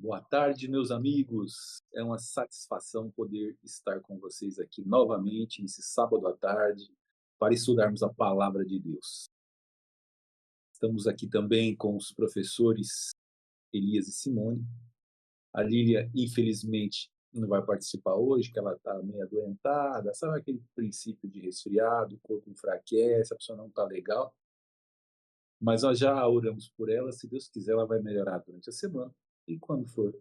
Boa tarde, meus amigos. É uma satisfação poder estar com vocês aqui novamente nesse sábado à tarde para estudarmos a palavra de Deus. Estamos aqui também com os professores Elias e Simone. A Lília, infelizmente, não vai participar hoje, que ela está meio adoentada. Sabe aquele princípio de resfriado, o corpo enfraquece, a pessoa não está legal. Mas nós já oramos por ela. Se Deus quiser, ela vai melhorar durante a semana. E quando for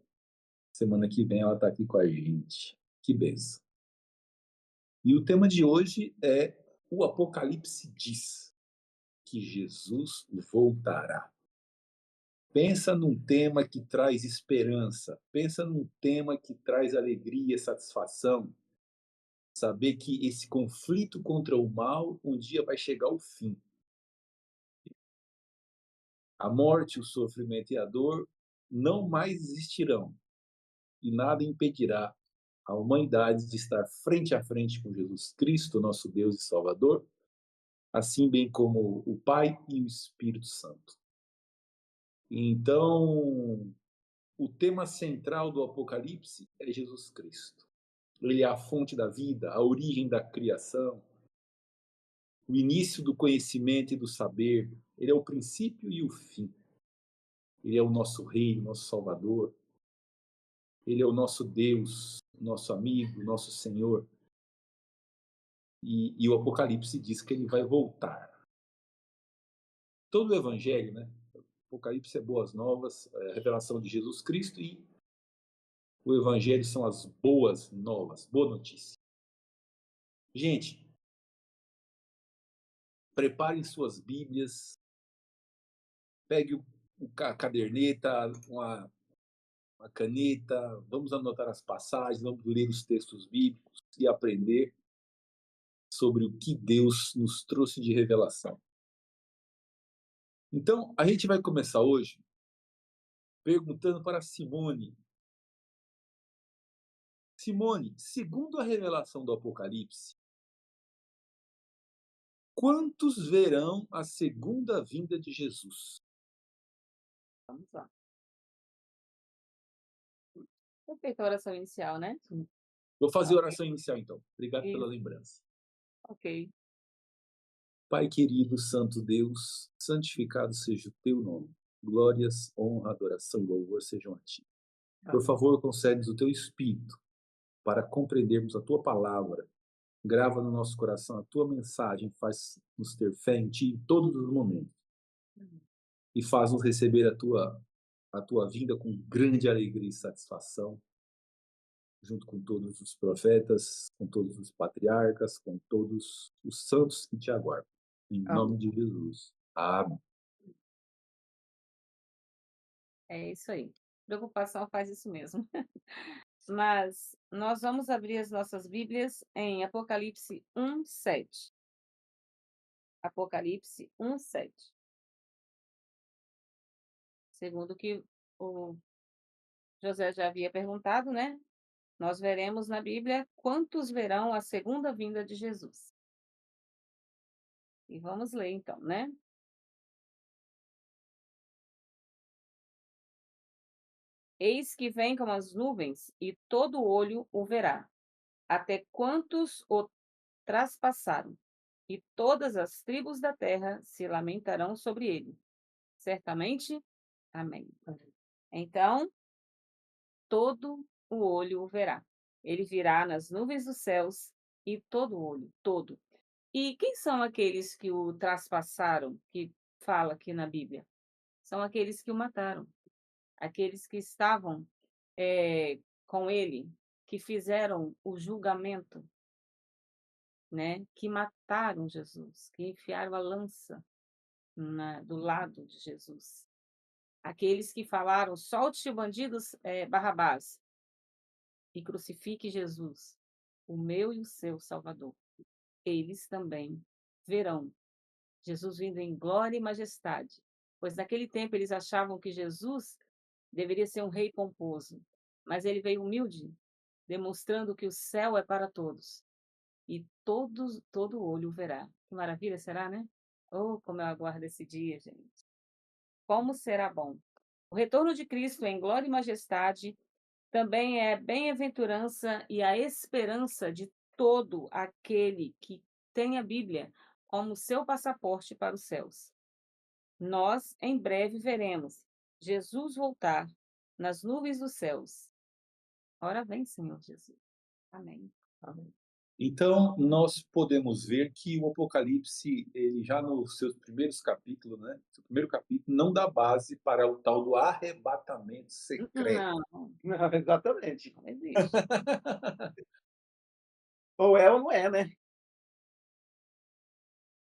semana que vem, ela está aqui com a gente. Que benção. E o tema de hoje é: o Apocalipse diz que Jesus voltará. Pensa num tema que traz esperança, pensa num tema que traz alegria, satisfação, saber que esse conflito contra o mal um dia vai chegar ao fim. A morte, o sofrimento e a dor não mais existirão, e nada impedirá a humanidade de estar frente a frente com Jesus Cristo, nosso Deus e Salvador, assim bem como o Pai e o Espírito Santo. Então, o tema central do Apocalipse é Jesus Cristo. Ele é a fonte da vida, a origem da criação, o início do conhecimento e do saber. Ele é o princípio e o fim. Ele é o nosso Rei, nosso Salvador. Ele é o nosso Deus, nosso amigo, nosso Senhor. E o Apocalipse diz que ele vai voltar. Todo o Evangelho, né? Apocalipse é boas novas, é a revelação de Jesus Cristo, e o Evangelho são as boas novas, boa notícia. Gente, preparem suas Bíblias, pegue a caderneta, uma caneta, vamos anotar as passagens, vamos ler os textos bíblicos e aprender sobre o que Deus nos trouxe de revelação. Então, a gente vai começar hoje perguntando para Simone. Simone, segundo a revelação do Apocalipse, quantos verão a segunda vinda de Jesus? Vamos lá. Foi feita a oração inicial, né? Vou fazer a Ok, oração inicial, então. Obrigado pela isso, lembrança. ok. Pai querido, santo Deus, santificado seja o teu nome. Glórias, honra, adoração e louvor sejam a ti. Por Amém. favor, concede-nos o teu Espírito para compreendermos a tua palavra. Grava no nosso coração a tua mensagem, faz-nos ter fé em ti em todos os momentos e faz-nos receber a tua vinda com grande alegria e satisfação, junto com todos os profetas, com todos os patriarcas, com todos os santos que te aguardam. Em nome Amém. de Jesus. Amém. É isso aí. Preocupação faz isso mesmo. Mas nós vamos abrir as nossas Bíblias em Apocalipse 1:7. Apocalipse 1:7. Segundo o que o José já havia perguntado, né? Nós veremos na Bíblia quantos verão a segunda vinda de Jesus. E vamos ler então, né? Eis que vem com as nuvens, e todo olho o verá, até quantos o traspassaram, e todas as tribos da terra se lamentarão sobre ele. Certamente, amém. Então, todo o olho o verá. Ele virá nas nuvens dos céus, e todo olho, todo. E quem são aqueles que o traspassaram, que fala aqui na Bíblia? São aqueles que o mataram, aqueles que estavam com ele, que fizeram o julgamento, né? Que mataram Jesus, que enfiaram a lança do lado de Jesus. Aqueles que falaram: solte o bandido Barrabás e crucifique Jesus, o meu e o seu Salvador. Eles também verão Jesus vindo em glória e majestade, pois naquele tempo eles achavam que Jesus deveria ser um rei pomposo, mas ele veio humilde, demonstrando que o céu é para todos, e todo olho o verá. Que maravilha será, né? Oh, como eu aguardo esse dia, gente. Como será bom. O retorno de Cristo em glória e majestade também é bem-aventurança e a esperança de todo aquele que tem a Bíblia como seu passaporte para os céus. Nós, em breve, veremos Jesus voltar nas nuvens dos céus. Ora vem, Senhor Jesus. Amém. Amém. Então, nós podemos ver que o Apocalipse, ele já nos seus primeiros capítulos, né? Seu primeiro capítulo, não dá base para o tal do arrebatamento secreto. Não, Não, exatamente. não existe. Ou é ou não é, né?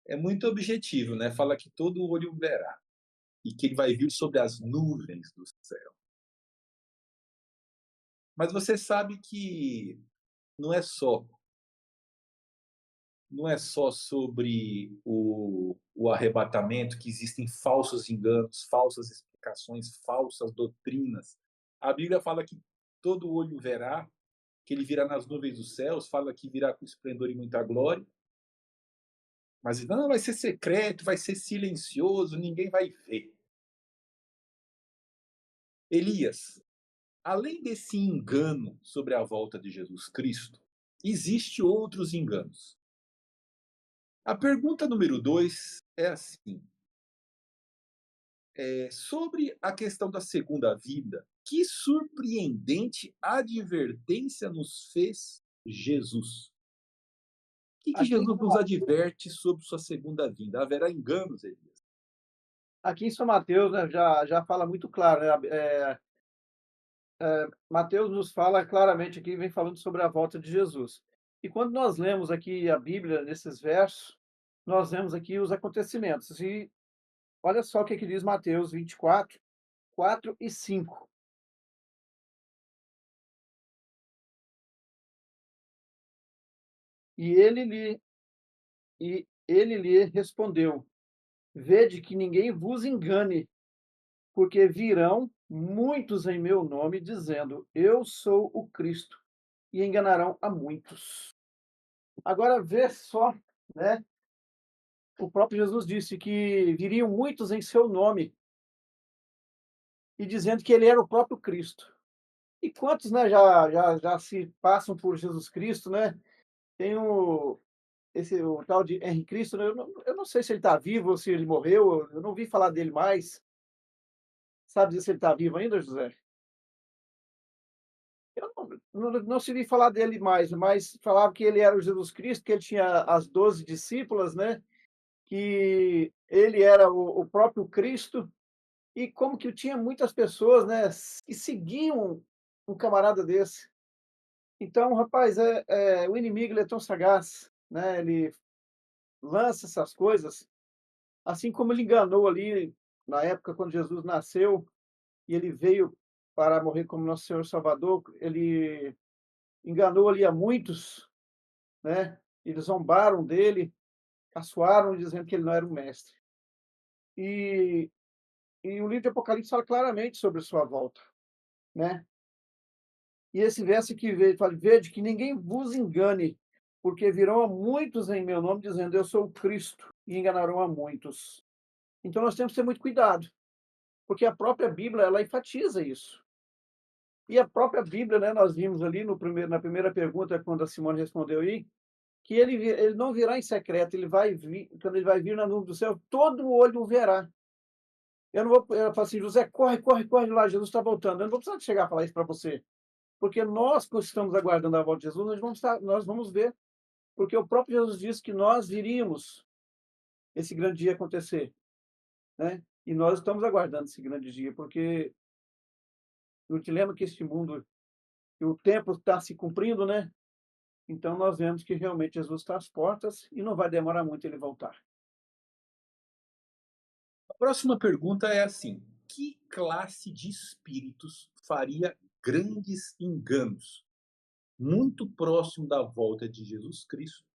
É muito objetivo, né? Fala que todo olho verá e que ele vai vir sobre as nuvens do céu. Mas você sabe que não é só não é só sobre o arrebatamento, que existem falsos enganos, falsas explicações, falsas doutrinas. A Bíblia fala que todo olho verá, que ele virá nas nuvens dos céus, fala que virá com esplendor e muita glória. Mas não, vai ser secreto, vai ser silencioso, ninguém vai ver. Elias, além desse engano sobre a volta de Jesus Cristo, existe outros enganos. A pergunta número 2 é assim: sobre a questão da segunda vida, que surpreendente advertência nos fez Jesus? O que Aqui, Jesus nos adverte sobre sua segunda vinda? Haverá enganos, Elias? aqui em São Mateus, né, já fala muito claro, né? Mateus nos fala claramente aqui, vem falando sobre a volta de Jesus. E quando nós lemos aqui a Bíblia, nesses versos, nós vemos aqui os acontecimentos. E olha só o que diz Mateus 24, 4 e 5. E ele lhe, e ele lhe respondeu: Vede que ninguém vos engane, porque virão muitos em meu nome, dizendo: Eu sou o Cristo, e enganarão a muitos. Agora vê só, né? O próprio Jesus disse que viriam muitos em seu nome, e dizendo que ele era o próprio Cristo. E quantos, né, já se passam por Jesus Cristo, né? Tem o tal de Henri Cristo, né? Eu não sei se ele está vivo ou se ele morreu, eu não vi falar dele mais. Sabe dizer se ele está vivo ainda, José? Eu não se vi falar dele mais, mas falava que ele era o Jesus Cristo, que ele tinha as 12 discípulas, né? Que ele era o próprio Cristo, e como que tinha muitas pessoas, né, que seguiam um camarada desse. Então, rapaz, o inimigo ele é tão sagaz, né? Ele lança essas coisas, assim como ele enganou ali na época quando Jesus nasceu e ele veio para morrer como nosso Senhor e Salvador, ele enganou ali a muitos, né? Eles zombaram dele, caçoaram dizendo que ele não era um mestre. E, e o livro de Apocalipse fala claramente sobre a sua volta, né? E esse verso que veio, fala: Vede que ninguém vos engane, porque virão a muitos em meu nome, dizendo: Eu sou o Cristo, e enganarão a muitos. Então nós temos que ter muito cuidado, porque a própria Bíblia ela enfatiza isso. E a própria Bíblia, né, nós vimos ali na primeira pergunta, quando a Simone respondeu aí, que ele não virá em secreto, ele vai vir, quando ele vai vir na nuvem do céu, todo olho o verá. Eu não vou eu falo assim: José, corre, corre, corre lá, Jesus está voltando. Eu não vou precisar chegar a falar isso para você. Porque nós que estamos aguardando a volta de Jesus, nós vamos ver, porque o próprio Jesus disse que nós viríamos esse grande dia acontecer, né? E nós estamos aguardando esse grande dia, porque eu te lembro que este mundo, que o tempo está se cumprindo, né? Então nós vemos que realmente Jesus está às portas e não vai demorar muito ele voltar. A próxima pergunta é assim: que classe de espíritos faria grandes enganos? Muito próximo da volta de Jesus Cristo,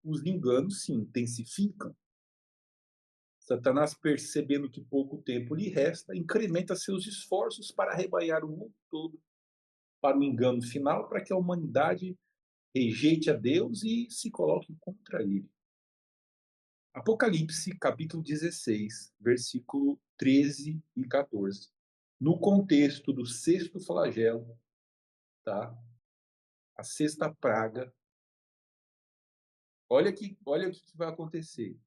os enganos se intensificam. Satanás, percebendo que pouco tempo lhe resta, incrementa seus esforços para arrebanhar o mundo todo para o engano final, para que a humanidade rejeite a Deus e se coloque contra ele. Apocalipse, capítulo 16, versículo 13 e 14. no contexto do sexto flagelo, tá? A sexta praga. Olha o que vai acontecer.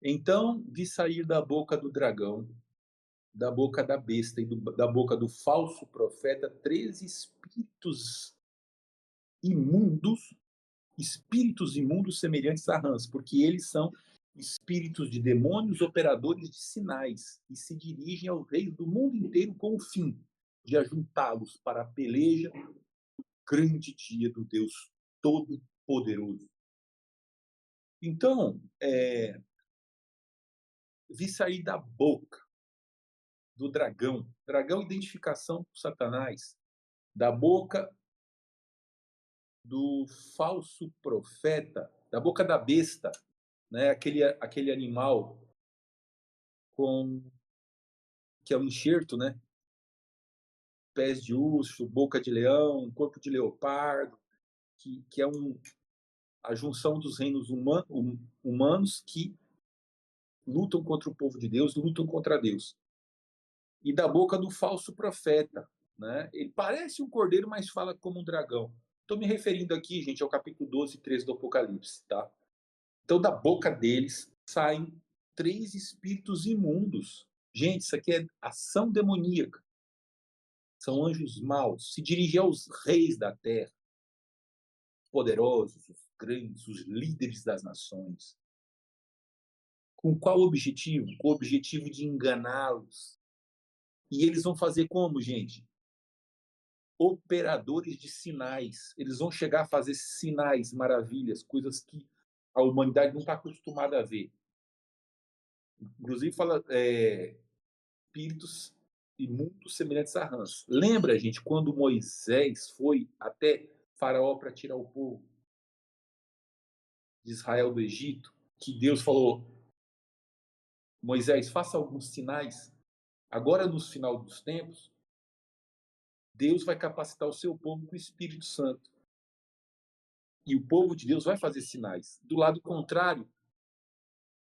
Então vi sair da boca do dragão, da boca da besta e da boca do falso profeta 13 imundos, espíritos imundos semelhantes a rãs, porque eles são espíritos de demônios operadores de sinais e se dirigem aos reis do mundo inteiro com o fim de ajuntá-los para a peleja no grande dia do Deus Todo-Poderoso. Então, vi sair da boca do dragão, identificação com Satanás, da boca do falso profeta, da boca da besta, né? Aquele animal com que é um enxerto, né? Pés de urso, boca de leão, corpo de leopardo, que é a junção dos reinos humanos que lutam contra o povo de Deus, lutam contra Deus. E da boca do falso profeta, né? Ele parece um cordeiro, mas fala como um dragão. Estou me referindo aqui, gente, ao capítulo 12 e 13 do Apocalipse, tá? Então, da boca deles saem 3 espíritos imundos. Gente, isso aqui é ação demoníaca. São anjos maus. Se dirigem aos reis da terra, poderosos, os grandes, os líderes das nações. Com qual objetivo? Com o objetivo de enganá-los. E eles vão fazer como, gente? Operadores de sinais. Eles vão chegar a fazer sinais, maravilhas, coisas que a humanidade não está acostumada a ver. Inclusive, fala espíritos imundos semelhantes a rãs. Lembra, gente, quando Moisés foi até Faraó para tirar o povo de Israel do Egito, que Deus falou: Moisés, faça alguns sinais. Agora, no final dos tempos, Deus vai capacitar o seu povo com o Espírito Santo. E o povo de Deus vai fazer sinais. Do lado contrário,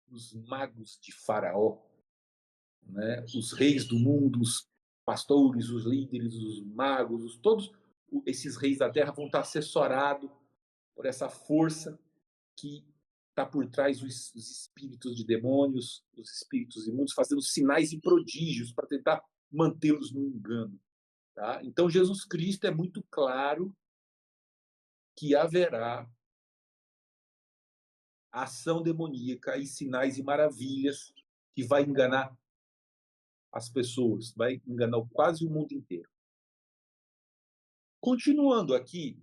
os magos de Faraó, né? Os reis do mundo, os pastores, os líderes, os magos, todos esses reis da terra vão estar assessorados por essa força que está por trás os espíritos de demônios, os espíritos imundos, fazendo sinais e prodígios para tentar mantê-los no engano. Tá? Então, Jesus Cristo é muito claro que haverá ação demoníaca e sinais e maravilhas que vai enganar as pessoas, vai enganar quase o mundo inteiro. Continuando aqui,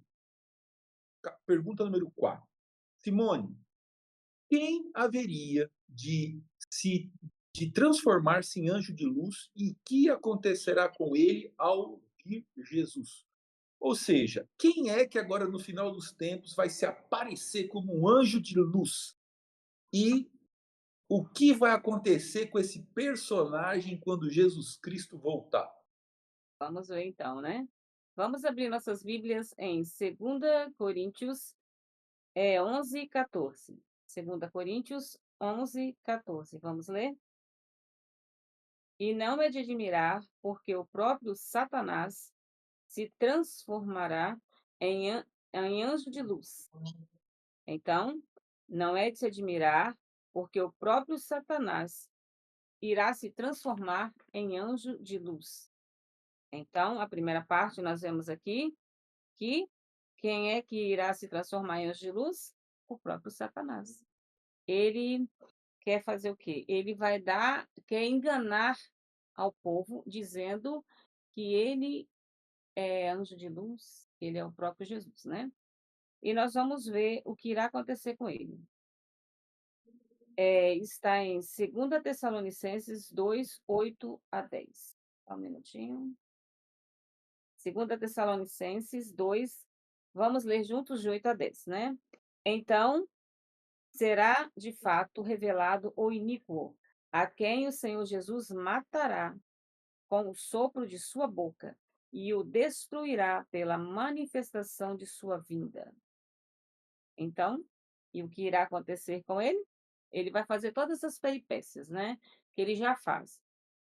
pergunta número 4. Simone, quem haveria de transformar-se em anjo de luz e que acontecerá com ele ao vir Jesus? Ou seja, quem é que agora no final dos tempos vai se aparecer como um anjo de luz? E o que vai acontecer com esse personagem quando Jesus Cristo voltar? Vamos ver então, né? Vamos abrir nossas Bíblias em 2 Coríntios 11, 14. 2 Coríntios 11, 14. Vamos ler? E não é de admirar, porque o próprio Satanás se transformará em anjo de luz. Então, não é de se admirar, porque o próprio Satanás irá se transformar em anjo de luz. Então, a primeira parte nós vemos aqui que quem é que irá se transformar em anjo de luz? O próprio Satanás. Ele quer fazer o quê? Ele quer enganar ao povo, dizendo que ele é anjo de luz, ele é o próprio Jesus, né? E nós vamos ver o que irá acontecer com ele. Está em 2 Tessalonicenses 2, 8 a 10. Só um minutinho. 2 Tessalonicenses 2, vamos ler juntos de 8 a 10, né? Então, será de fato revelado o iníquo, a quem o Senhor Jesus matará com o sopro de sua boca e o destruirá pela manifestação de sua vinda. Então, e o que irá acontecer com ele? Ele vai fazer todas as peripécias, né? Que ele já faz.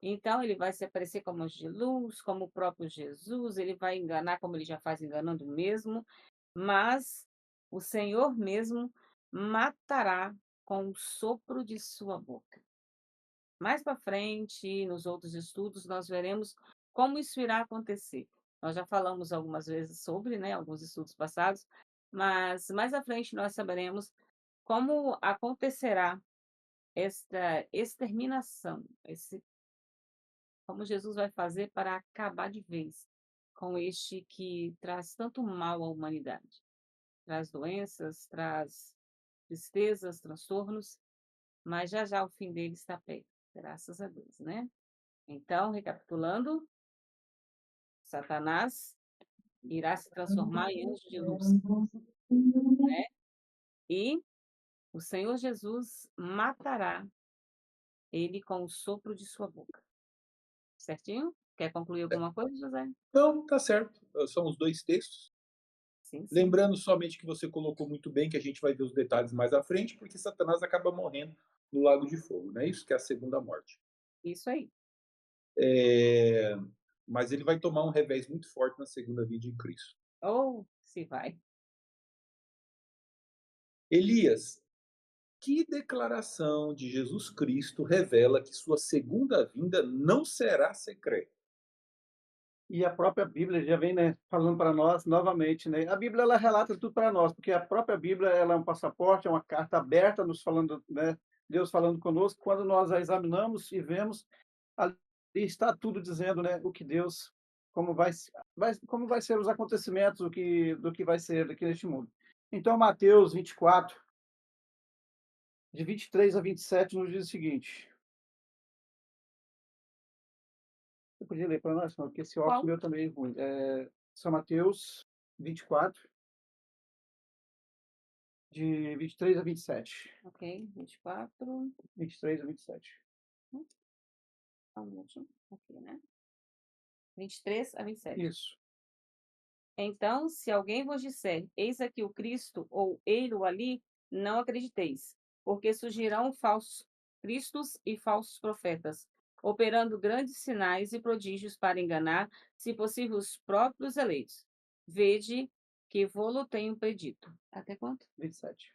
Então ele vai se aparecer como anjo de luz, como o próprio Jesus, ele vai enganar como ele já faz enganando mesmo, mas o Senhor mesmo matará com o sopro de sua boca. Mais para frente, nos outros estudos, nós veremos como isso irá acontecer. Nós já falamos algumas vezes sobre, né, alguns estudos passados, mas mais à frente nós saberemos como acontecerá esta exterminação, como Jesus vai fazer para acabar de vez com este que traz tanto mal à humanidade. Traz doenças, traz tristezas, transtornos, mas já já o fim dele está perto, graças a Deus, né? Então, recapitulando, Satanás irá se transformar em anjo de luz, né? E o Senhor Jesus matará ele com o sopro de sua boca. Certinho? Quer concluir alguma coisa, José? Não, tá certo. São os 2 textos. Sim, sim. Lembrando somente que você colocou muito bem, que a gente vai ver os detalhes mais à frente, porque Satanás acaba morrendo no lago de fogo, não é isso? Que é a segunda morte. Isso aí. É, mas ele vai tomar um revés muito forte na segunda vinda de Cristo. Ou se vai. Elias, que declaração de Jesus Cristo revela que sua segunda vinda não será secreta? E a própria Bíblia já vem, né, falando para nós novamente, né? A Bíblia ela relata tudo para nós, porque a própria Bíblia ela é um passaporte, é uma carta aberta, nos falando, né? Deus falando conosco. Quando nós a examinamos e vemos, ali está tudo dizendo, né? O que Deus, como vai ser os acontecimentos, do que vai ser aqui neste mundo. Então, Mateus 24, de 23 a 27, nos diz o seguinte. Você podia ler para nós, não? Porque esse óculos Qual? meu também é ruim. São Mateus 24, de 23 a 27. Ok, 24. 23 a 27. Só um minutinho. Aqui, né? 23 a 27. Isso. Então, se alguém vos disser, eis aqui o Cristo, ou ei-lo ali, não acrediteis, porque surgirão falsos cristos e falsos profetas, operando grandes sinais e prodígios para enganar, se possível, os próprios eleitos. Vede que vô-lo tenho predito. Até quanto? 27.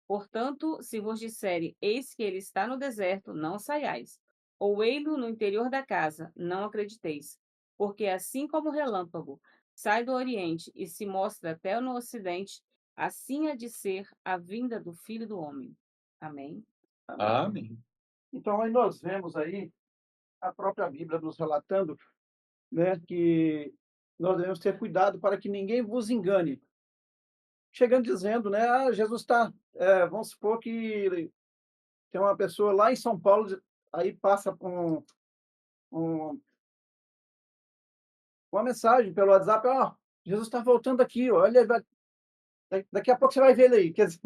Portanto, se vos disserem, eis que ele está no deserto, não saiais. Ou ei-lo no interior da casa, não acrediteis. Porque assim como o relâmpago sai do oriente e se mostra até no ocidente, assim há de ser a vinda do Filho do Homem. Amém. Amém. Amém. Então, aí nós vemos aí a própria Bíblia nos relatando, né, que nós devemos ter cuidado para que ninguém vos engane. Chegando dizendo, né, Jesus está, vamos supor que tem uma pessoa lá em São Paulo, aí passa um, uma mensagem pelo WhatsApp, ó, Jesus está voltando aqui, olha, daqui a pouco você vai ver ele aí. Quer dizer,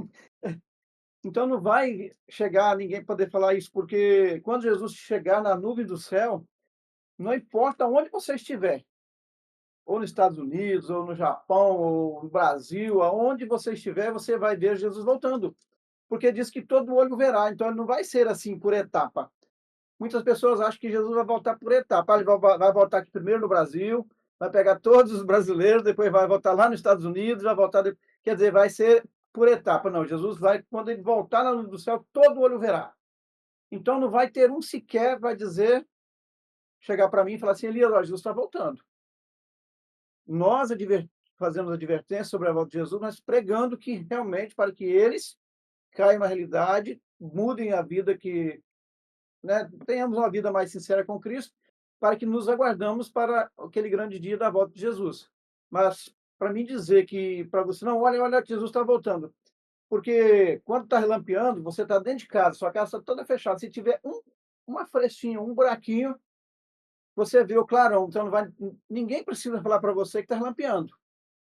então não vai chegar ninguém poder falar isso, porque quando Jesus chegar na nuvem do céu, não importa onde você estiver, ou nos Estados Unidos, ou no Japão, ou no Brasil, aonde você estiver, você vai ver Jesus voltando, porque diz que todo olho verá, então ele não vai ser assim por etapa. Muitas pessoas acham que Jesus vai voltar por etapa. Ele vai voltar aqui primeiro no Brasil, vai pegar todos os brasileiros, depois vai voltar lá nos Estados Unidos, vai voltar. Quer dizer, vai ser por etapa. Não, Jesus vai, quando ele voltar na luz do céu, todo olho verá. Então não vai ter um sequer vai dizer, chegar para mim e falar assim, Elias, ó, Jesus está voltando. Nós fazemos advertência sobre a volta de Jesus, mas pregando que realmente, para que eles caiam na realidade, mudem a vida que, né, tenhamos uma vida mais sincera com Cristo, para que nos aguardamos para aquele grande dia da volta de Jesus. Mas para mim dizer que para você não, olha que Jesus está voltando, porque quando está relampeando, você está dentro de casa, sua casa está toda fechada. Se tiver uma frestinha, um buraquinho, você vê o clarão. Então não vai, ninguém precisa falar para você que está relampeando.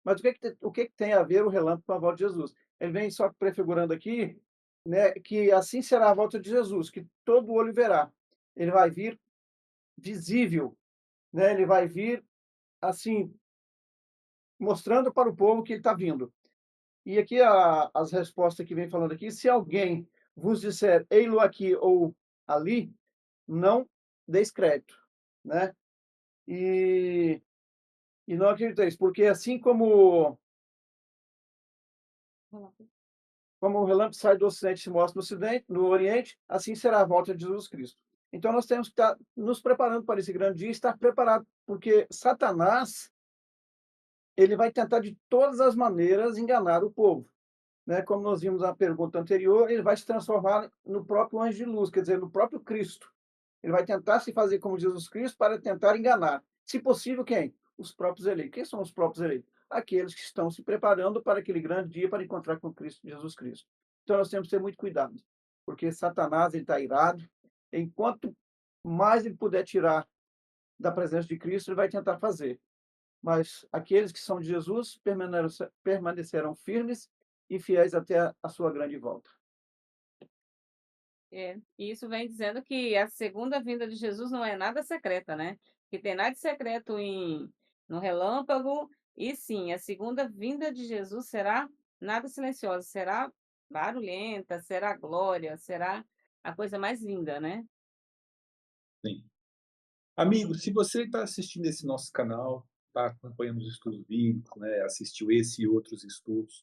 Mas o que tem a ver o relâmpago com a volta de Jesus? Ele vem só prefigurando aqui, né, que assim será a volta de Jesus, que todo olho verá. Ele vai vir visível, né? Ele vai vir assim, mostrando para o povo que ele está vindo. E aqui as respostas que vem falando aqui, se alguém vos disser, ei-lo aqui ou ali, não descrédito, né? E, e não acrediteis, porque assim como o relâmpago sai do Ocidente e se mostra no Ocidente, no Oriente, assim será a volta de Jesus Cristo. Então nós temos que estar nos preparando para esse grande dia, estar preparado, porque Satanás ele vai tentar de todas as maneiras enganar o povo, né? Como nós vimos na pergunta anterior, ele vai se transformar no próprio anjo de luz, quer dizer, no próprio Cristo. Ele vai tentar se fazer como Jesus Cristo para tentar enganar. Se possível, quem? Os próprios eleitos. Quem são os próprios eleitos? Aqueles que estão se preparando para aquele grande dia para encontrar com Cristo, Jesus Cristo. Então nós temos que ter muito cuidado, porque Satanás está irado. Enquanto mais ele puder tirar da presença de Cristo, ele vai tentar fazer. Mas aqueles que são de Jesus permanecerão firmes e fiéis até a sua grande volta. E isso vem dizendo que a segunda vinda de Jesus não é nada secreta, né? Que tem nada de secreto no relâmpago, e sim, a segunda vinda de Jesus será nada silenciosa, será barulhenta, será glória, será a coisa mais linda, né? Sim. Amigo, se você está assistindo esse nosso canal, está acompanhando os estudos bíblicos, né, assistiu esse e outros estudos,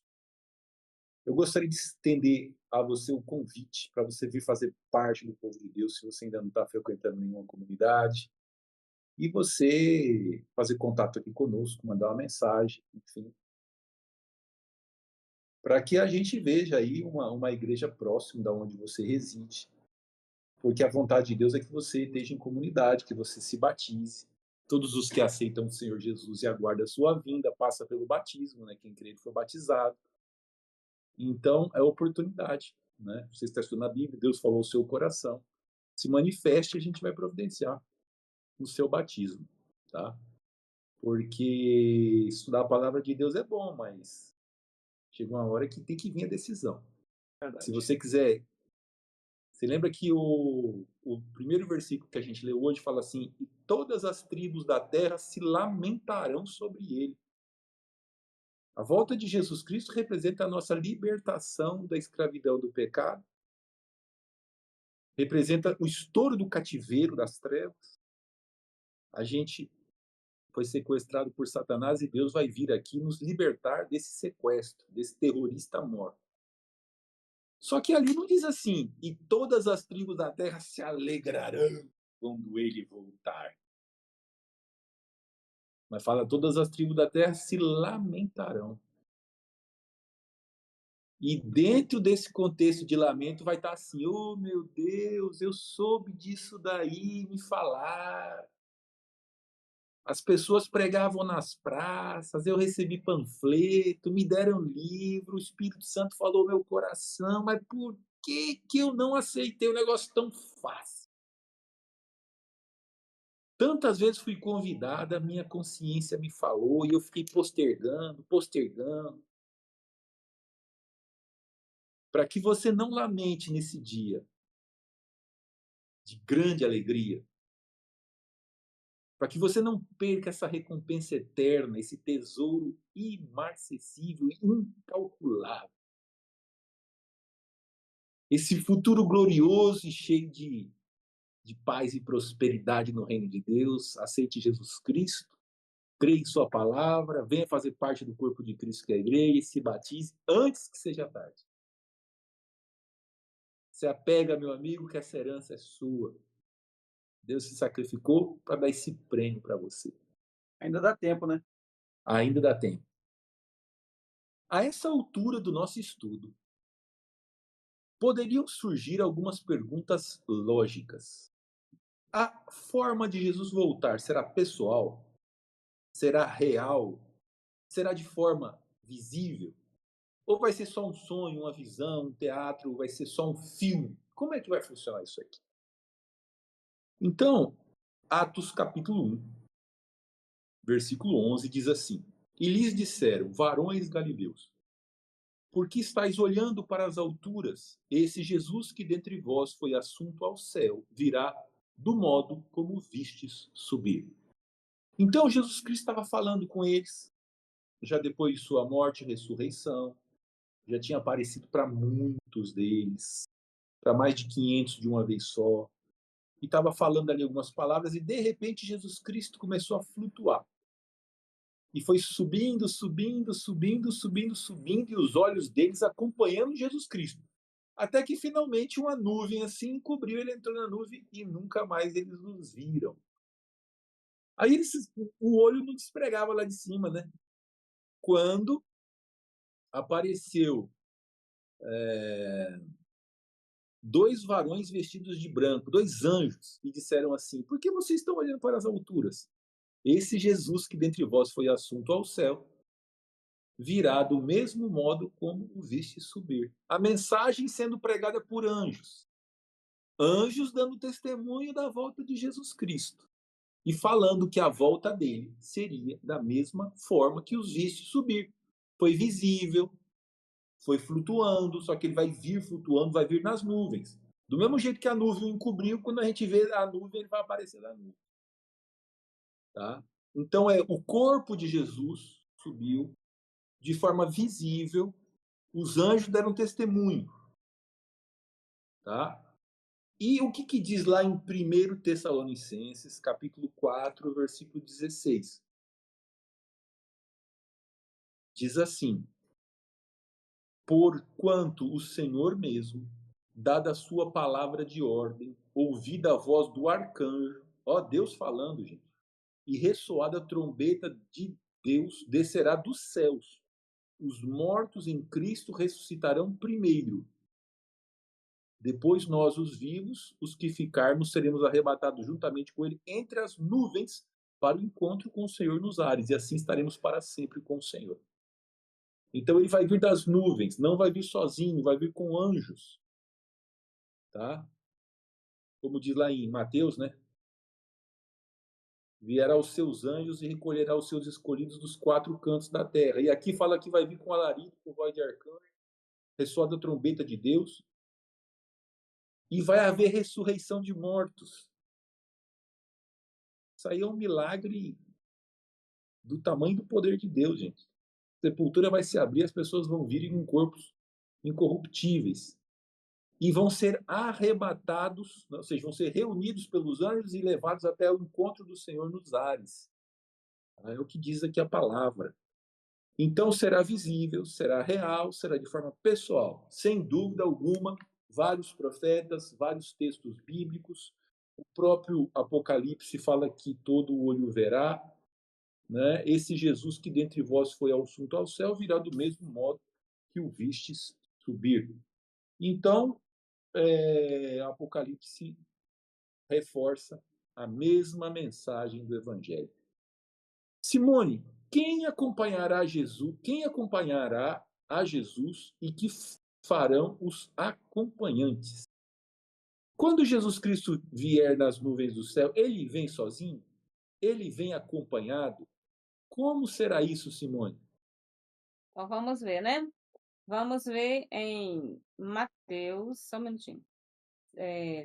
eu gostaria de estender a você o convite para você vir fazer parte do povo de Deus, se você ainda não está frequentando nenhuma comunidade, e você fazer contato aqui conosco, mandar uma mensagem, enfim, para que a gente veja aí uma igreja próxima da onde você reside, porque a vontade de Deus é que você esteja em comunidade, que você se batize. Todos os que aceitam o Senhor Jesus e aguardam a sua vinda, passa pelo batismo, né? Quem crê foi batizado. Então, é oportunidade, né? Você está estudando a Bíblia, Deus falou o seu coração. Se manifeste, a gente vai providenciar o seu batismo, tá? Porque estudar a palavra de Deus é bom, mas chega uma hora que tem que vir a decisão. Verdade. Se você quiser. Você lembra que o primeiro versículo que a gente leu hoje fala assim: e todas as tribos da terra se lamentarão sobre ele. A volta de Jesus Cristo representa a nossa libertação da escravidão do pecado, representa o estouro do cativeiro das trevas. A gente foi sequestrado por Satanás e Deus vai vir aqui nos libertar desse sequestro, desse terrorista mor. Só que ali não diz assim: e todas as tribos da terra se alegrarão quando ele voltar. Mas fala: todas as tribos da terra se lamentarão. E dentro desse contexto de lamento vai estar assim: oh meu Deus, eu soube disso daí, me falar. As pessoas pregavam nas praças, eu recebi panfleto, me deram livro, o Espírito Santo falou meu coração, mas por que eu não aceitei um negócio tão fácil? Tantas vezes fui convidada, a minha consciência me falou e eu fiquei postergando, postergando. Para que você não lamente nesse dia de grande alegria, para que você não perca essa recompensa eterna, esse tesouro imarcessível, incalculável, esse futuro glorioso e cheio de paz e prosperidade no reino de Deus. Aceite Jesus Cristo, creia em sua palavra, venha fazer parte do corpo de Cristo, que é a igreja, e se batize antes que seja tarde. Se apega, meu amigo, que essa herança é sua. Deus se sacrificou para dar esse prêmio para você. Ainda dá tempo, né? Ainda dá tempo. A essa altura do nosso estudo, poderiam surgir algumas perguntas lógicas. A forma de Jesus voltar será pessoal? Será real? Será de forma visível? Ou vai ser só um sonho, uma visão, um teatro, vai ser só um filme? Como é que vai funcionar isso aqui? Então, Atos capítulo 1, versículo 11 diz assim: E lhes disseram, varões galileus, por que estáis olhando para as alturas? Esse Jesus que dentre vós foi assunto ao céu, virá do modo como vistes subir. Então Jesus Cristo estava falando com eles, já depois de sua morte e ressurreição, já tinha aparecido para muitos deles, para mais de 500 de uma vez só. e estava falando ali algumas palavras, e de repente Jesus Cristo começou a flutuar. E foi subindo, subindo, subindo, subindo, subindo, e os olhos deles acompanhando Jesus Cristo. Até que finalmente uma nuvem assim encobriu, ele entrou na nuvem e nunca mais eles os viram. Aí eles, o olho não despregava lá de cima, né? Quando apareceu dois varões vestidos de branco, dois anjos, e disseram assim: Por que vocês estão olhando para as alturas? Esse Jesus que dentre vós foi assunto ao céu, virá do mesmo modo como o viste subir. A mensagem sendo pregada por anjos. Anjos dando testemunho da volta de Jesus Cristo. E falando que a volta dele seria da mesma forma que os viste subir. Foi visível, foi flutuando, só que ele vai vir flutuando, vai vir nas nuvens. Do mesmo jeito que a nuvem o encobriu, quando a gente vê a nuvem, ele vai aparecer na nuvem. Tá? Então, o corpo de Jesus subiu de forma visível, os anjos deram testemunho. Tá? E o que diz lá em 1 Tessalonicenses, capítulo 4, versículo 16? Diz assim: Porquanto o Senhor mesmo, dada a sua palavra de ordem, ouvida a voz do arcanjo, ó Deus falando, gente, e ressoada a trombeta de Deus, descerá dos céus. Os mortos em Cristo ressuscitarão primeiro. Depois nós, os vivos, os que ficarmos, seremos arrebatados juntamente com ele entre as nuvens para o encontro com o Senhor nos ares, e assim estaremos para sempre com o Senhor. Então ele vai vir das nuvens, não vai vir sozinho, vai vir com anjos. Tá? Como diz lá em Mateus, né? Vierá os seus anjos e recolherá os seus escolhidos dos quatro cantos da terra. E aqui fala que vai vir com alarido, com voz de arcanjo, ressoada a trombeta de Deus, e vai haver ressurreição de mortos. Isso aí é um milagre do tamanho do poder de Deus, gente. A sepultura vai se abrir, as pessoas vão vir em corpos incorruptíveis e vão ser arrebatados, ou seja, vão ser reunidos pelos anjos e levados até o encontro do Senhor nos ares. É o que diz aqui a palavra. Então será visível, será real, será de forma pessoal. Sem dúvida alguma, vários profetas, vários textos bíblicos, o próprio Apocalipse fala que todo olho verá, né? Esse Jesus que dentre vós foi assunto ao céu virá do mesmo modo que o vistes subir. Então, Apocalipse reforça a mesma mensagem do Evangelho. Simone, quem acompanhará Jesus? Quem acompanhará a Jesus e que farão os acompanhantes? Quando Jesus Cristo vier nas nuvens do céu, ele vem sozinho? Ele vem acompanhado? Como será isso, Simone? Então vamos ver, né? Vamos ver em Mateus, só um minutinho.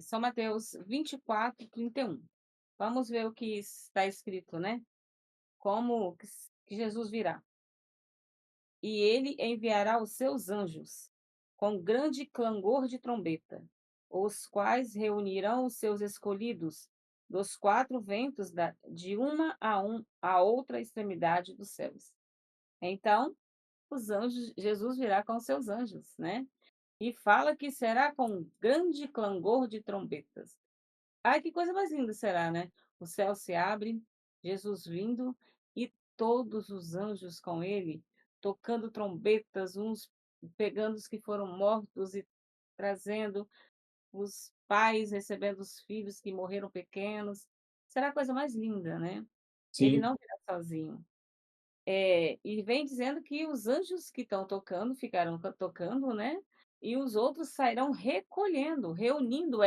São Mateus 24, 31. Vamos ver o que está escrito, né? Como que Jesus virá. E ele enviará os seus anjos com grande clangor de trombeta, os quais reunirão os seus escolhidos dos quatro ventos de uma a outra extremidade dos céus. Então, os anjos, Jesus virá com seus anjos, né? E fala que será com grande clangor de trombetas. Ai, que coisa mais linda será, né? O céu se abre, Jesus vindo e todos os anjos com ele, tocando trombetas, uns pegando os que foram mortos e trazendo os pais, recebendo os filhos que morreram pequenos. Será a coisa mais linda, né? Ele Sim, não virá sozinho. E vem dizendo que os anjos que estão tocando ficarão tocando, né? E os outros sairão recolhendo, reunindo,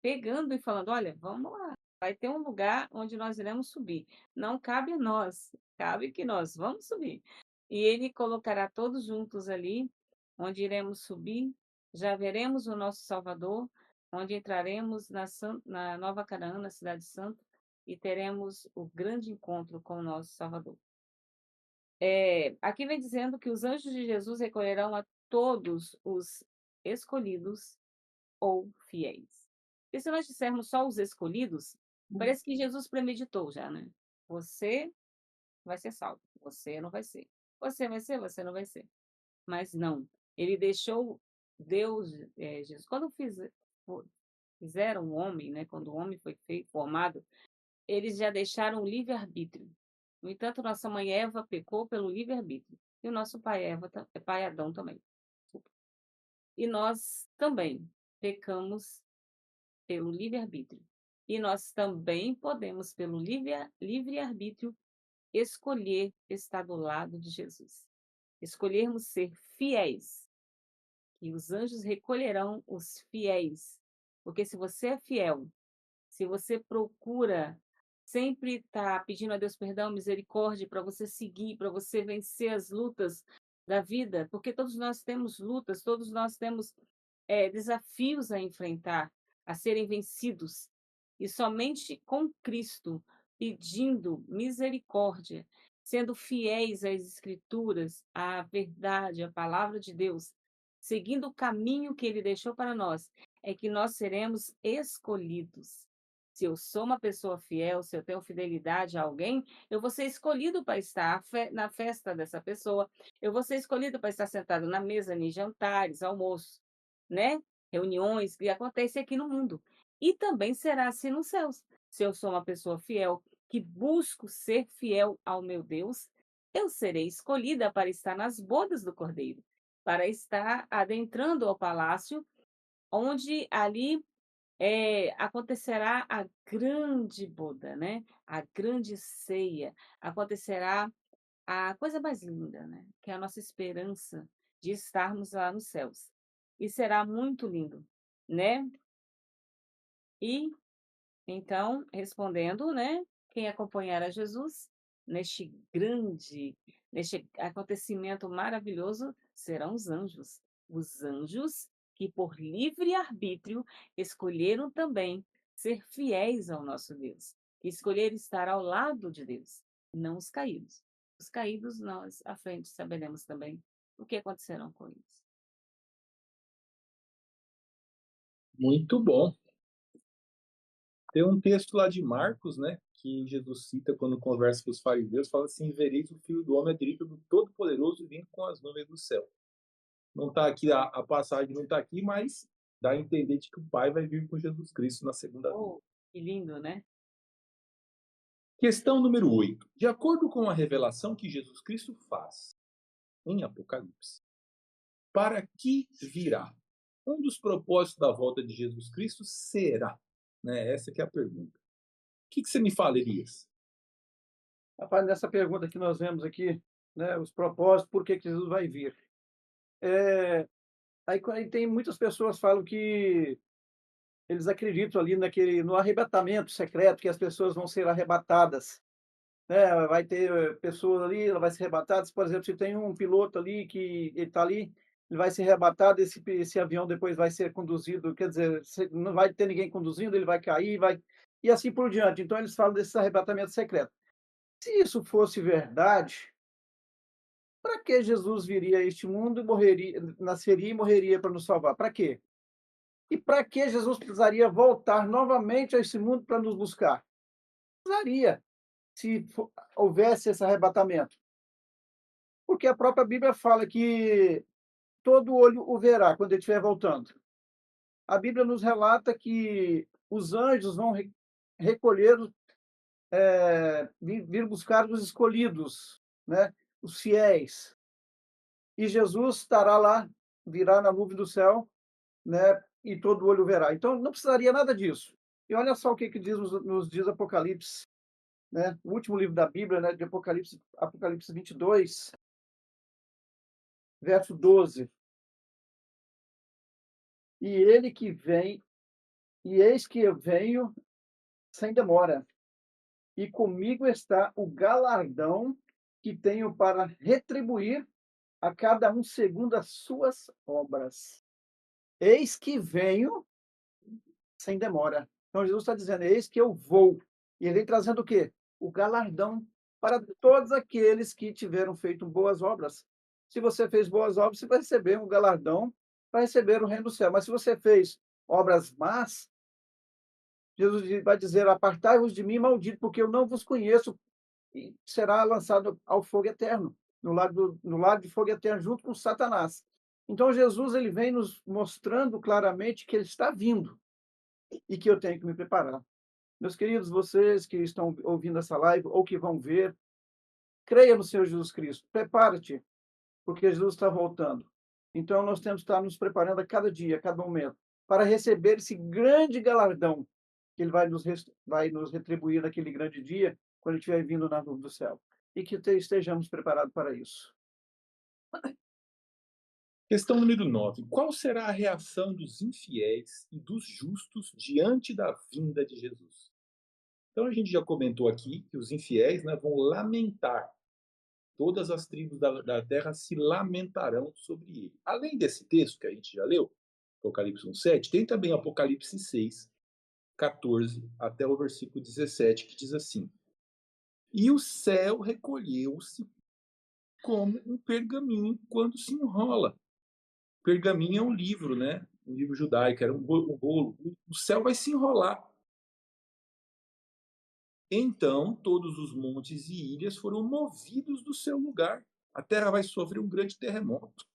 pegando e falando: olha, vamos lá, vai ter um lugar onde nós iremos subir. Não cabe a nós, cabe que nós vamos subir. E ele colocará todos juntos ali, onde iremos subir, já veremos o nosso Salvador, onde entraremos na Nova Canaã, na Cidade Santa, e teremos o grande encontro com o nosso Salvador. Aqui vem dizendo que os anjos de Jesus recolherão a todos os escolhidos ou fiéis. Porque se nós dissermos só os escolhidos, parece que Jesus premeditou já, né? Você vai ser salvo, você não vai ser. Você vai ser, você não vai ser. Mas não, ele deixou Deus, Jesus, quando fizeram o homem, né? Quando o homem foi formado, eles já deixaram o livre-arbítrio. No entanto, nossa mãe Eva pecou pelo livre-arbítrio. E o nosso pai pai Adão também. E nós também pecamos pelo livre-arbítrio. E nós também podemos, pelo livre-arbítrio, escolher estar do lado de Jesus. Escolhermos ser fiéis. E os anjos recolherão os fiéis. Porque se você é fiel, se você procura sempre estar pedindo a Deus perdão, misericórdia, para você seguir, para você vencer as lutas da vida, porque todos nós temos lutas, todos nós temos desafios a enfrentar, a serem vencidos. E somente com Cristo, pedindo misericórdia, sendo fiéis às Escrituras, à verdade, à palavra de Deus, seguindo o caminho que Ele deixou para nós, é que nós seremos escolhidos. Se eu sou uma pessoa fiel, se eu tenho fidelidade a alguém, eu vou ser escolhido para estar na festa dessa pessoa, eu vou ser escolhido para estar sentado na mesa, em jantares, almoços, né? Reuniões que acontecem aqui no mundo. E também será assim nos céus. Se eu sou uma pessoa fiel, que busco ser fiel ao meu Deus, eu serei escolhida para estar nas bodas do Cordeiro, para estar adentrando ao palácio, onde ali acontecerá a grande boda, né? A grande ceia. Acontecerá a coisa mais linda, né? Que é a nossa esperança de estarmos lá nos céus. E será muito lindo, né? E então, respondendo, né? Quem acompanhar a Jesus neste acontecimento maravilhoso serão os anjos. Os anjos que, por livre arbítrio, escolheram também ser fiéis ao nosso Deus, que escolheram estar ao lado de Deus, não os caídos. Os caídos, nós à frente saberemos também o que acontecerão com eles. Muito bom. Tem um texto lá de Marcos, né, que Jesus cita quando conversa com os fariseus, fala assim: vereis o Filho do Homem à direita do Todo-Poderoso vindo com as nuvens do céu. Não está aqui, a passagem não está aqui, mas dá a entender de que o Pai vai vir com Jesus Cristo na segunda vinda. Oh, que lindo, né? Questão número 8. De acordo com a revelação que Jesus Cristo faz em Apocalipse, para que virá? Um dos propósitos da volta de Jesus Cristo será, né? Essa que é a pergunta. O que você me fala, Elias? Rapaz, nessa pergunta que nós vemos aqui, né, os propósitos, por que Jesus vai vir? Aí tem muitas pessoas falam que eles acreditam ali no arrebatamento secreto, que as pessoas vão ser arrebatadas, né? Vai ter pessoas ali, ela vai ser arrebatada. Por exemplo, se tem um piloto ali que ele está ali, ele vai ser arrebatado, esse avião depois vai ser conduzido, quer dizer, não vai ter ninguém conduzindo, ele vai cair, e assim por diante. Então eles falam desse arrebatamento secreto. Se isso fosse verdade, para que Jesus viria a este mundo e nasceria e morreria para nos salvar? Para quê? E para que Jesus precisaria voltar novamente a esse mundo para nos buscar? Precisaria, se houvesse esse arrebatamento. Porque a própria Bíblia fala que todo olho o verá quando ele estiver voltando. A Bíblia nos relata que os anjos vão recolher, vir buscar os escolhidos, né? Os fiéis. E Jesus estará lá, virá na nuvem do céu, né? E todo olho verá. Então não precisaria nada disso. E olha só o que nos diz Apocalipse, né? O último livro da Bíblia, né? De Apocalipse, Apocalipse 22, verso 12. E ele que vem, e eis que eu venho sem demora, e comigo está o galardão que tenho para retribuir a cada um segundo as suas obras. Eis que venho sem demora. Então Jesus está dizendo: eis que eu vou. E ele vem trazendo o quê? O galardão para todos aqueles que tiveram feito boas obras. Se você fez boas obras, você vai receber um galardão para receber o reino do céu. Mas se você fez obras más, Jesus vai dizer: apartai-vos de mim, maldito, porque eu não vos conheço, e será lançado ao fogo eterno, no lago de fogo eterno, junto com Satanás. Então, Jesus ele vem nos mostrando claramente que ele está vindo e que eu tenho que me preparar. Meus queridos, vocês que estão ouvindo essa live ou que vão ver, creia no Senhor Jesus Cristo, prepara-te, porque Jesus está voltando. Então, nós temos que estar nos preparando a cada dia, a cada momento, para receber esse grande galardão que Ele vai nos retribuir naquele grande dia, quando Ele estiver vindo na nuvem do céu. E que estejamos preparados para isso. Questão número 9. Qual será a reação dos infiéis e dos justos diante da vinda de Jesus? Então, a gente já comentou aqui que os infiéis, né, vão lamentar. Todas as tribos da terra se lamentarão sobre ele. Além desse texto que a gente já leu, Apocalipse 1:7, tem também Apocalipse 6:14 até o versículo 17, que diz assim: E o céu recolheu-se como um pergaminho quando se enrola. Pergaminho é um livro, né? Um livro judaico, era um rolo. O céu vai se enrolar. Então todos os montes e ilhas foram movidos do seu lugar. A terra vai sofrer um grande terremoto.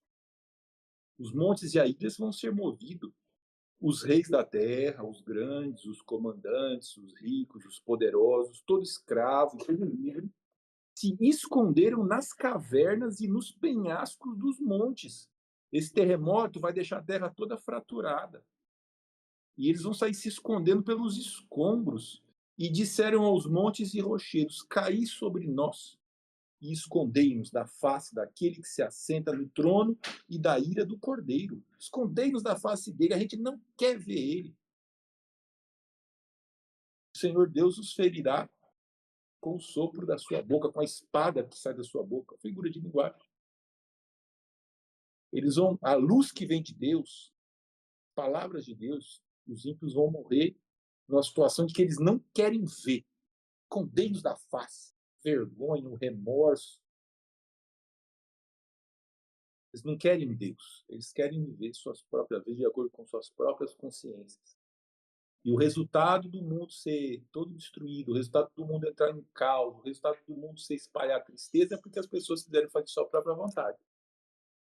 Os montes e as ilhas vão ser movidos. Os reis da terra, os grandes, os comandantes, os ricos, os poderosos, todo escravo, todo livre, se esconderam nas cavernas e nos penhascos dos montes. Esse terremoto vai deixar a terra toda fraturada. E eles vão sair se escondendo pelos escombros. E disseram aos montes e rochedos: caí sobre nós e escondei-nos da face daquele que se assenta no trono e da ira do Cordeiro. Escondei-nos da face dele, a gente não quer ver ele. O Senhor Deus os ferirá com o sopro da sua boca, com a espada que sai da sua boca. Figura de linguagem. Eles vão, a luz que vem de Deus, palavras de Deus, os ímpios vão morrer numa situação de que eles não querem ver. Escondei-nos da face, vergonha, o remorso. Eles não querem Deus, eles querem viver suas próprias vidas de acordo com suas próprias consciências. E o resultado do mundo ser todo destruído, o resultado do mundo entrar em caos, o resultado do mundo ser espalhar tristeza é porque as pessoas quiseram fazer sua própria vontade.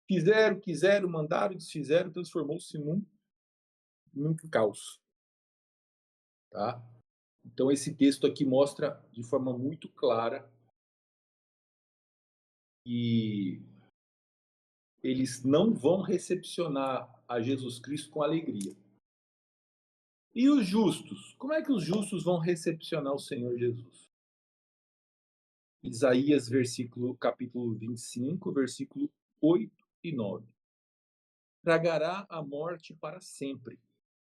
Fizeram, quiseram, mandaram, desfizeram, transformou-se num caos. Tá? Então esse texto aqui mostra de forma muito clara que eles não vão recepcionar a Jesus Cristo com alegria. E os justos? Como é que os justos vão recepcionar o Senhor Jesus? Isaías, capítulo 25, versículo 8 e 9. Tragará a morte para sempre,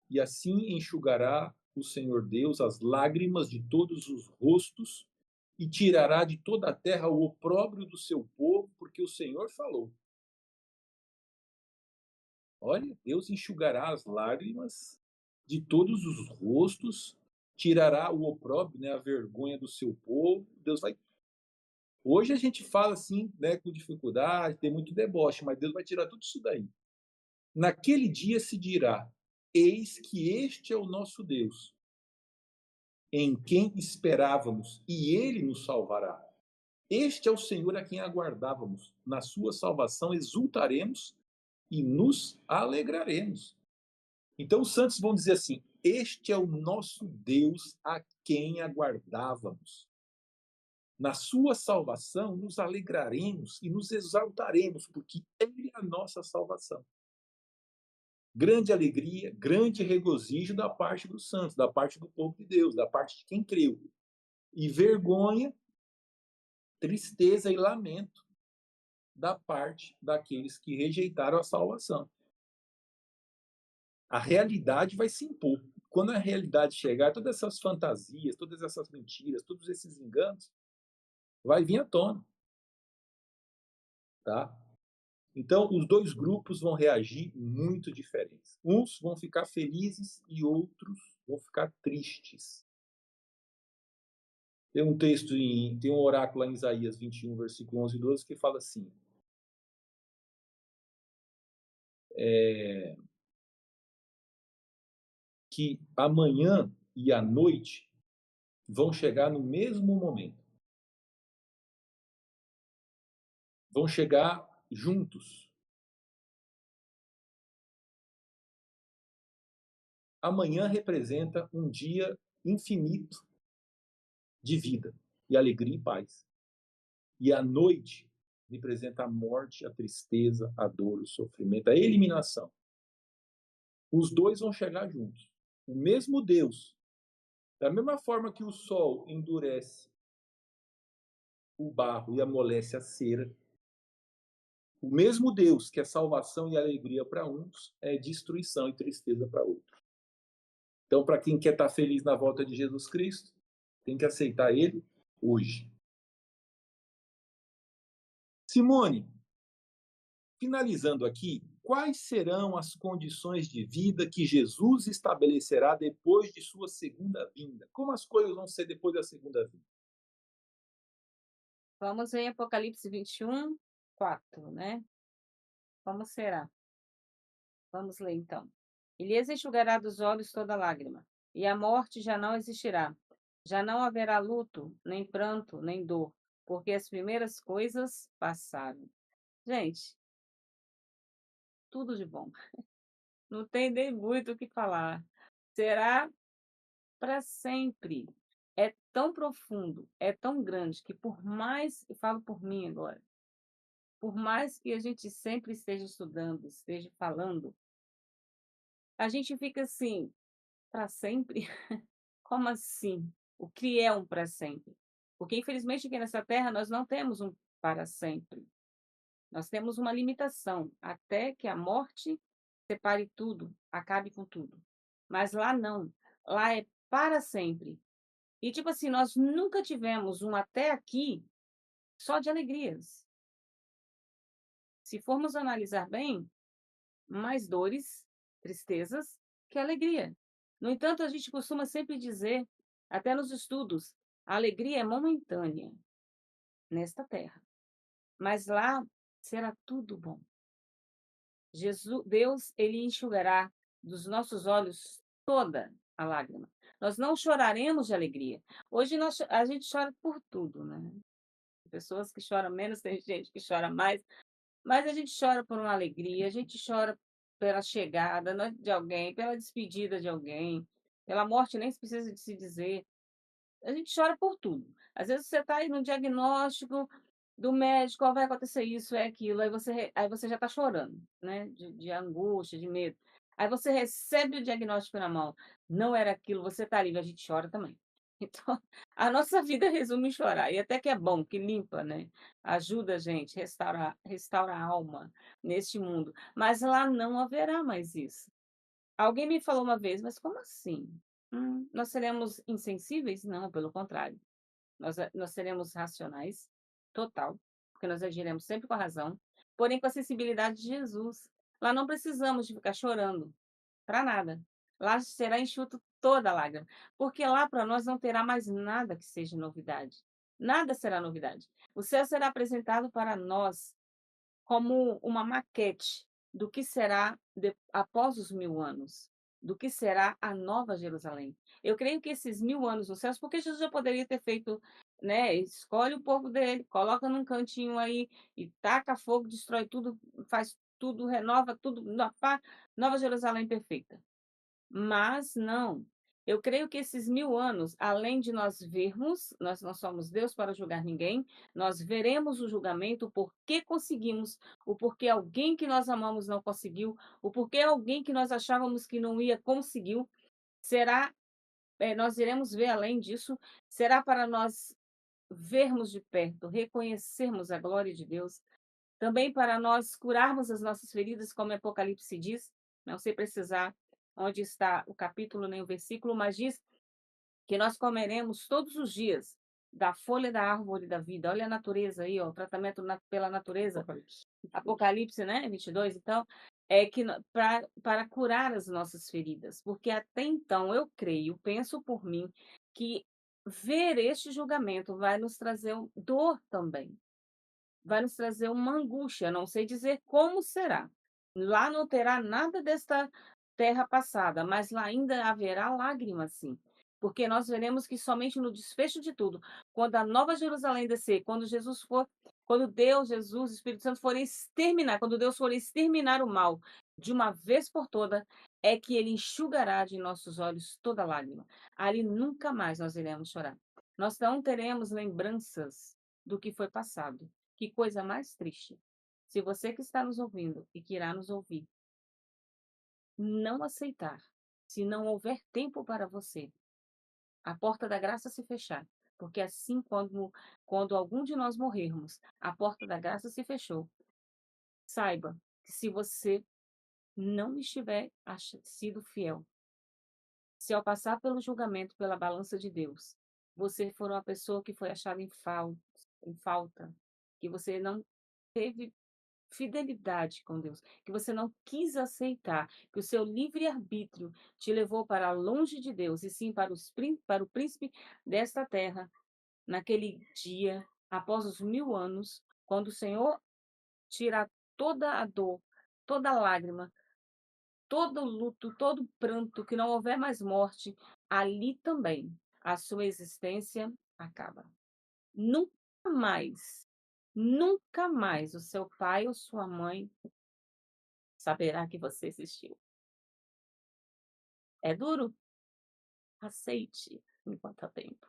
e assim enxugará o Senhor Deus as lágrimas de todos os rostos e tirará de toda a terra o opróbrio do seu povo, porque o Senhor falou. Olha, Deus enxugará as lágrimas de todos os rostos, tirará o opróbrio, né, a vergonha do seu povo. Deus vai. Hoje a gente fala assim, né, com dificuldade, tem muito deboche, mas Deus vai tirar tudo isso daí. Naquele dia se dirá: eis que este é o nosso Deus, em quem esperávamos, e ele nos salvará. Este é o Senhor a quem aguardávamos. Na sua salvação exultaremos e nos alegraremos. Então os santos vão dizer assim: este é o nosso Deus a quem aguardávamos. Na sua salvação nos alegraremos e nos exaltaremos, porque ele é a nossa salvação. Grande alegria, grande regozijo da parte dos santos, da parte do povo de Deus, da parte de quem creu. E vergonha, tristeza e lamento da parte daqueles que rejeitaram a salvação. A realidade vai se impor. Quando a realidade chegar, todas essas fantasias, todas essas mentiras, todos esses enganos, vai vir à tona. Tá? Então, os dois grupos vão reagir muito diferentes. Uns vão ficar felizes e outros vão ficar tristes. Tem um texto, tem um oráculo lá em Isaías 21, versículo 11 e 12, que fala assim: que amanhã e a noite vão chegar no mesmo momento. Vão chegar juntos. Amanhã representa um dia infinito de vida e alegria e paz. E a noite representa a morte, a tristeza, a dor, o sofrimento, a eliminação. Os dois vão chegar juntos. O mesmo Deus, da mesma forma que o sol endurece o barro e amolece a cera, o mesmo Deus que é salvação e alegria para uns é destruição e tristeza para outros. Então, para quem quer estar feliz na volta de Jesus Cristo, tem que aceitar Ele hoje. Simone, finalizando aqui, quais serão as condições de vida que Jesus estabelecerá depois de sua segunda vinda? Como as coisas vão ser depois da segunda vinda? Vamos em Apocalipse 21, 4, né? Como será? Vamos ler então. E lhes enxugará dos olhos toda lágrima, e a morte já não existirá. Já não haverá luto, nem pranto, nem dor, porque as primeiras coisas passaram. Gente, tudo de bom. Não tem nem muito o que falar. Será para sempre. É tão profundo, é tão grande, que por mais, eu falo por mim agora, por mais que a gente sempre esteja estudando, esteja falando, a gente fica assim, para sempre? Como assim? O que é um para sempre? Porque, infelizmente, aqui nessa terra nós não temos um para sempre. Nós temos uma limitação, até que a morte separe tudo, acabe com tudo. Mas lá não. Lá é para sempre. E, tipo assim, nós nunca tivemos um até aqui só de alegrias. Se formos analisar bem, mais dores, tristezas que alegria. No entanto, a gente costuma sempre dizer, até nos estudos, a alegria é momentânea nesta terra, mas lá será tudo bom. Jesus, Deus, ele enxugará dos nossos olhos toda a lágrima. Nós não choraremos de alegria. Hoje a gente chora por tudo, né? Tem pessoas que choram menos, tem gente que chora mais, mas a gente chora por uma alegria, a gente chora pela chegada, né, de alguém, pela despedida de alguém, pela morte, nem se precisa de se dizer. A gente chora por tudo. Às vezes você está aí no diagnóstico do médico, ó, vai acontecer isso, é aquilo, aí você já está chorando, né, de angústia, de medo. Aí você recebe o diagnóstico na mão, não era aquilo, você está ali, a gente chora também. Então, a nossa vida resume em chorar, e até que é bom, que limpa, né, ajuda a gente, restaura a alma neste mundo, mas lá não haverá mais isso. Alguém me falou uma vez: "Mas como assim? Nós seremos insensíveis?" Não, pelo contrário. Nós seremos racionais, total, porque nós agiremos sempre com a razão, porém com a sensibilidade de Jesus. Lá não precisamos de ficar chorando, para nada. Lá será enxuto toda a lágrima, porque lá para nós não terá mais nada que seja novidade. Nada será novidade. O céu será apresentado para nós como uma maquete do que será após os 1000 anos, do que será a Nova Jerusalém. Eu creio que esses 1000 anos nos céus, porque Jesus já poderia ter feito, né? Escolhe o povo dele, coloca num cantinho aí e taca fogo, destrói tudo, faz tudo, renova tudo, Nova Jerusalém perfeita. Mas não. Eu creio que esses 1000 anos, além de nós vermos, nós não somos Deus para julgar ninguém, nós veremos o julgamento, o porquê conseguimos, o porquê alguém que nós amamos não conseguiu, o porquê alguém que nós achávamos que não ia conseguiu, será, nós iremos ver além disso, será para nós vermos de perto, reconhecermos a glória de Deus, também para nós curarmos as nossas feridas, como Apocalipse diz, não sei precisar onde está o capítulo nem o versículo, mas diz que nós comeremos todos os dias da folha da árvore da vida. Olha a natureza aí, ó, o tratamento pela natureza. Apocalipse, né, 22. Então, é que para curar as nossas feridas, porque até então eu creio, penso por mim, que ver este julgamento vai nos trazer dor também, vai nos trazer uma angústia, não sei dizer como será. Lá não terá nada desta terra passada, mas lá ainda haverá lágrimas, sim. Porque nós veremos que somente no desfecho de tudo, quando a Nova Jerusalém descer, quando Deus, Jesus, Espírito Santo forem exterminar, quando Deus for exterminar o mal de uma vez por toda, é que ele enxugará de nossos olhos toda lágrima. Ali nunca mais nós iremos chorar. Nós não teremos lembranças do que foi passado. Que coisa mais triste. Se você que está nos ouvindo e que irá nos ouvir, não aceitar, se não houver tempo para você, a porta da graça se fechar, porque assim quando algum de nós morrermos, a porta da graça se fechou. Saiba que se você não estiver sido fiel, se ao passar pelo julgamento pela balança de Deus, você for uma pessoa que foi achada em falta, que você não teve fidelidade com Deus, que você não quis aceitar, que o seu livre-arbítrio te levou para longe de Deus, e sim para o príncipe desta terra, naquele dia, após os 1000 anos, quando o Senhor tirar toda a dor, toda a lágrima, todo o luto, todo o pranto, que não houver mais morte, ali também a sua existência acaba. Nunca mais, nunca mais o seu pai ou sua mãe saberá que você existiu. É duro? Aceite enquanto há tempo.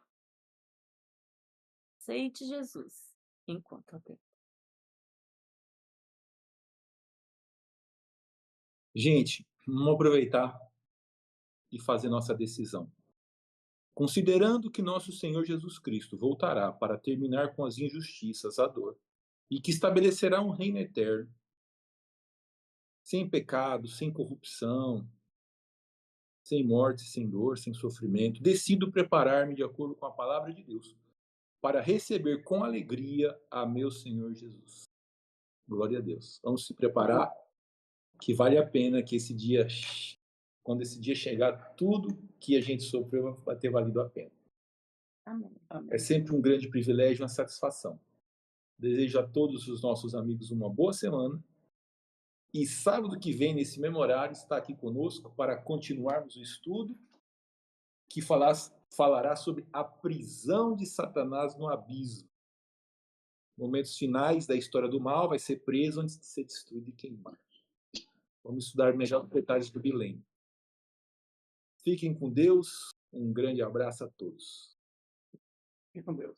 Aceite Jesus enquanto há tempo. Gente, vamos aproveitar e fazer nossa decisão. Considerando que nosso Senhor Jesus Cristo voltará para terminar com as injustiças, a dor, e que estabelecerá um reino eterno, sem pecado, sem corrupção, sem morte, sem dor, sem sofrimento, decido preparar-me de acordo com a palavra de Deus, para receber com alegria a meu Senhor Jesus. Glória a Deus. Vamos se preparar, que vale a pena que esse dia, quando esse dia chegar, tudo que a gente sofreu vai ter valido a pena. Amém. É sempre um grande privilégio, uma satisfação. Desejo a todos os nossos amigos uma boa semana. E sábado que vem, nesse mesmo horário, está aqui conosco para continuarmos o estudo que falará sobre a prisão de Satanás no abismo. Momentos finais da história do mal, vai ser preso antes de ser destruído e queimado. Vamos estudar melhor os detalhes do milênio. Fiquem com Deus. Um grande abraço a todos. Fique com Deus.